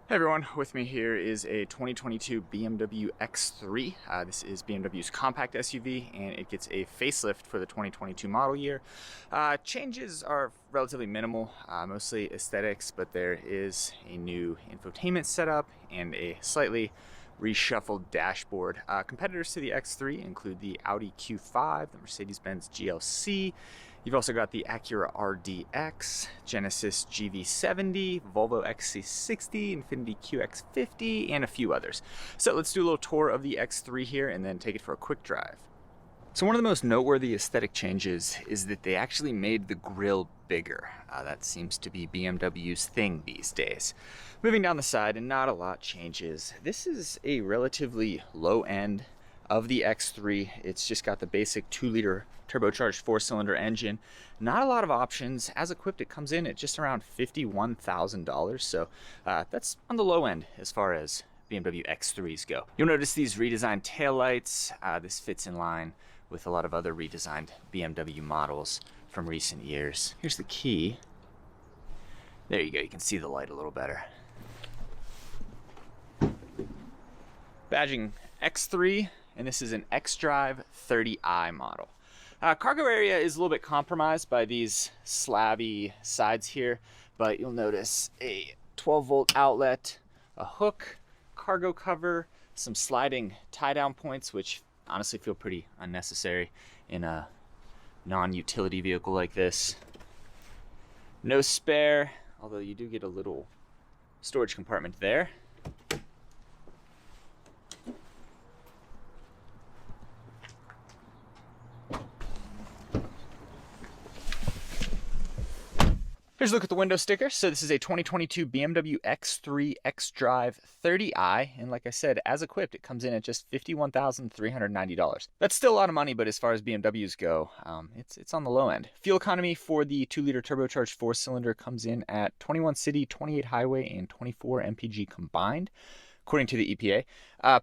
Hey everyone, with me here is a 2022 BMW X3. This is BMW's compact SUV and it gets a facelift for the 2022 model year. Changes are relatively minimal, mostly aesthetics, but there is a new infotainment setup and a slightly reshuffled dashboard. Competitors to the X3 include the Audi Q5, the Mercedes GLC. You've also got the Acura RDX, Genesis GV70, Volvo XC60, Infiniti QX50, and a few others. So let's do a little tour of the X3 here and then take it for a quick drive. So one of the most noteworthy aesthetic changes is that they actually made the grille bigger. That seems to be BMW's thing these days. Moving down the side, and not a lot changes. This is a relatively low end of the X3. It's just got the basic 2-liter turbocharged 4-cylinder engine. Not a lot of options. As equipped, it comes in at just around $51,000. So that's on the low end as far as BMW X3s go. You'll notice these redesigned taillights. This fits in line with a lot of other redesigned BMW models from recent years. Here's the key. There you go, you can see the light a little better. Badging X3, and this is an X-Drive 30i model. Cargo area is a little bit compromised by these slabby sides here, but you'll notice a 12-volt outlet, a hook, cargo cover, some sliding tie-down points, which honestly feel pretty unnecessary in a non-utility vehicle like this. No spare, although you do get a little storage compartment there. Here's a look at the window sticker. So this is a 2022 BMW X3 X-Drive 30i, and like I said, as equipped, it comes in at just $51,390. That's still a lot of money, but as far as BMWs go, it's on the low end. Fuel economy for the 2-liter turbocharged 4-cylinder comes in at 21 city, 28 highway, and 24 mpg combined, according to the EPA.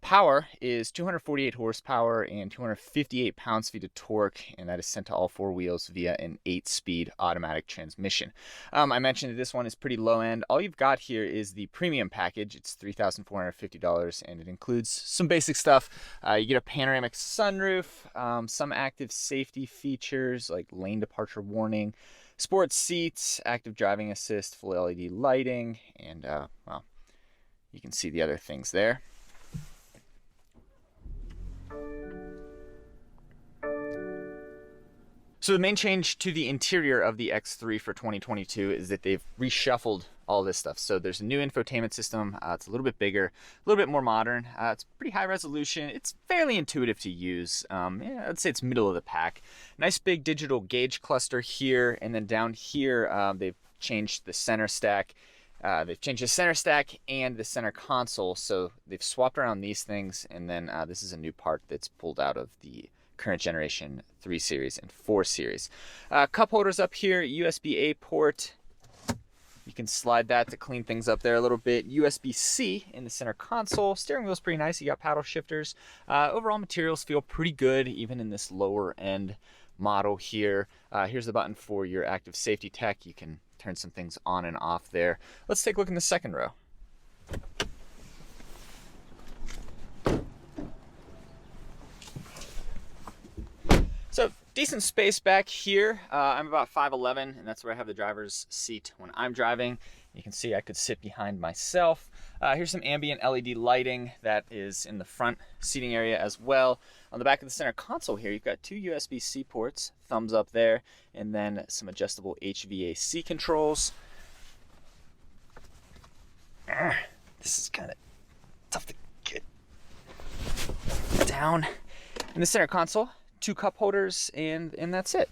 Power is 248 horsepower and 258 pounds-feet of torque, and that is sent to all 4 wheels via an 8-speed automatic transmission. I mentioned that this one is pretty low-end. All you've got here is the premium package. It's $3,450, and it includes some basic stuff. You get a panoramic sunroof, some active safety features like lane departure warning, sports seats, active driving assist, full LED lighting, and, well, you can see the other things there. So the main change to the interior of the X3 for 2022 is that they've reshuffled all this stuff. So there's a new infotainment system. It's a little bit bigger, a little bit more modern. It's pretty high resolution. It's fairly intuitive to use. Yeah, I'd say it's middle of the pack. Nice big digital gauge cluster here, and then down here they've changed the center stack. They've changed the center stack and the center console, so they've swapped around these things, and then this is a new part that's pulled out of the current generation 3 Series and 4 Series. Cup holders up here, USB-A port. You can slide that to clean things up there a little bit. USB-C in the center console. Steering wheel's pretty nice. You got paddle shifters. Overall materials feel pretty good, even in this lower end model here. Here's the button for your active safety tech. You can turn some things on and off there. Let's take a look in the second row. So decent space back here. I'm about 5'11", and that's where I have the driver's seat when I'm driving. You can see I could sit behind myself. Here's some ambient LED lighting that is in the front seating area as well. On the back of the center console here, you've got 2 USB-C ports, thumbs up there, and then some adjustable HVAC controls. This is kind of tough to get down. In the center console, 2 cup holders, and that's it.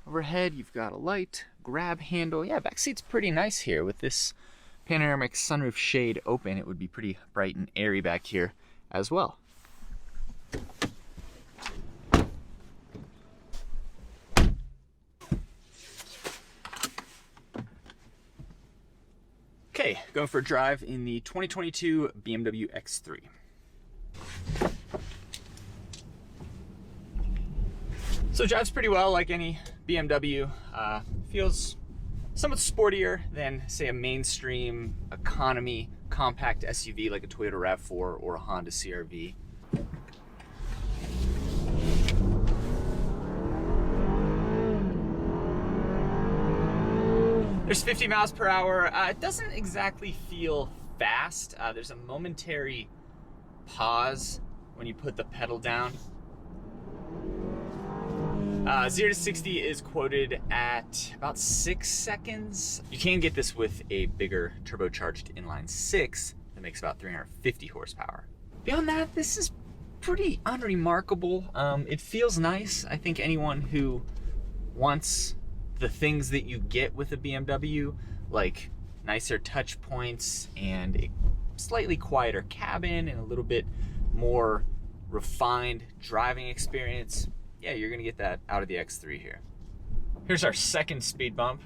Overhead, you've got a light, grab handle. Yeah, back seat's pretty nice here. With this panoramic sunroof shade open, it would be pretty bright and airy back here as well. Okay, going for a drive in the 2022 BMW X3. So it drives pretty well like any BMW. Feels somewhat sportier than, say, a mainstream economy compact SUV like a Toyota RAV4 or a Honda CR-V. There's 50 miles per hour. It doesn't exactly feel fast. There's a momentary pause when you put the pedal down. 0 to 60 is quoted at about 6 seconds. You can get this with a bigger turbocharged inline 6 that makes about 350 horsepower. Beyond that, this is pretty unremarkable. It feels nice. I think anyone who wants the things that you get with a BMW, like nicer touch points and a slightly quieter cabin and a little bit more refined driving experience, yeah, you're gonna get that out of the X3 here. Here's our second speed bump.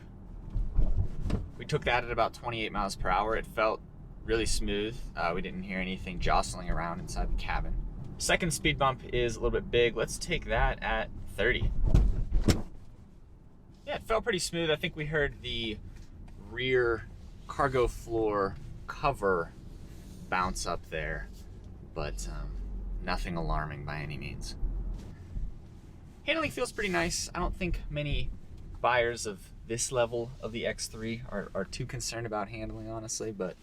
We took that at about 28 miles per hour. It felt really smooth. We didn't hear anything jostling around inside the cabin. Second speed bump is a little bit big. Let's take that at 30. Yeah, it felt pretty smooth. I think we heard the rear cargo floor cover bounce up there, but nothing alarming by any means. Handling feels pretty nice. I don't think many buyers of this level of the X3 are too concerned about handling, honestly, but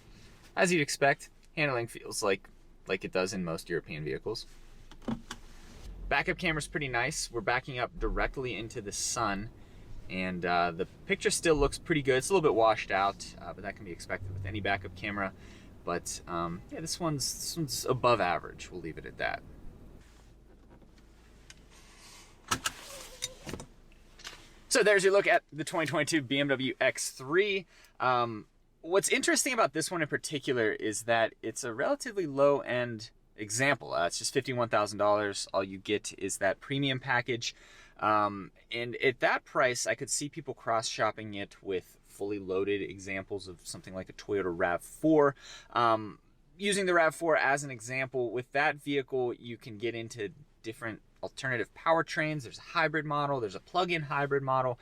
as you'd expect, handling feels like it does in most European vehicles. Backup camera's pretty nice. We're backing up directly into the sun, and the picture still looks pretty good. It's a little bit washed out, but that can be expected with any backup camera. But yeah, this one's above average. We'll leave it at that. So there's your look at the 2022 BMW X3. What's interesting about this one in particular is that it's a relatively low-end example. It's just $51,000. All you get is that premium package. And at that price, I could see people cross-shopping it with fully loaded examples of something like a Toyota RAV4. Using the RAV4 as an example, with that vehicle, you can get into different alternative powertrains. There's a hybrid model, there's a plug-in hybrid model.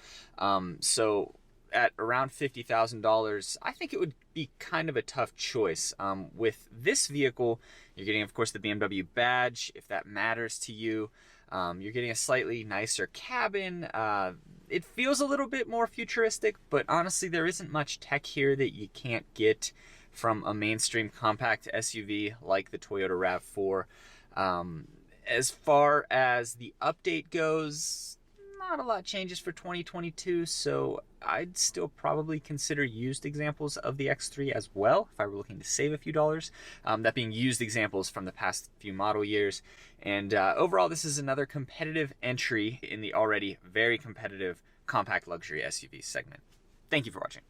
So at around $50,000, I think it would be kind of a tough choice. With this vehicle, you're getting, of course, the BMW badge, if that matters to you. You're getting a slightly nicer cabin. It feels a little bit more futuristic, but honestly, there isn't much tech here that you can't get from a mainstream compact SUV like the Toyota RAV4. As far as the update goes, not a lot changes for 2022, so I'd still probably consider used examples of the X3 as well if I were looking to save a few dollars. That being used examples from the past few model years. And overall, this is another competitive entry in the already very competitive compact luxury SUV segment. Thank you for watching.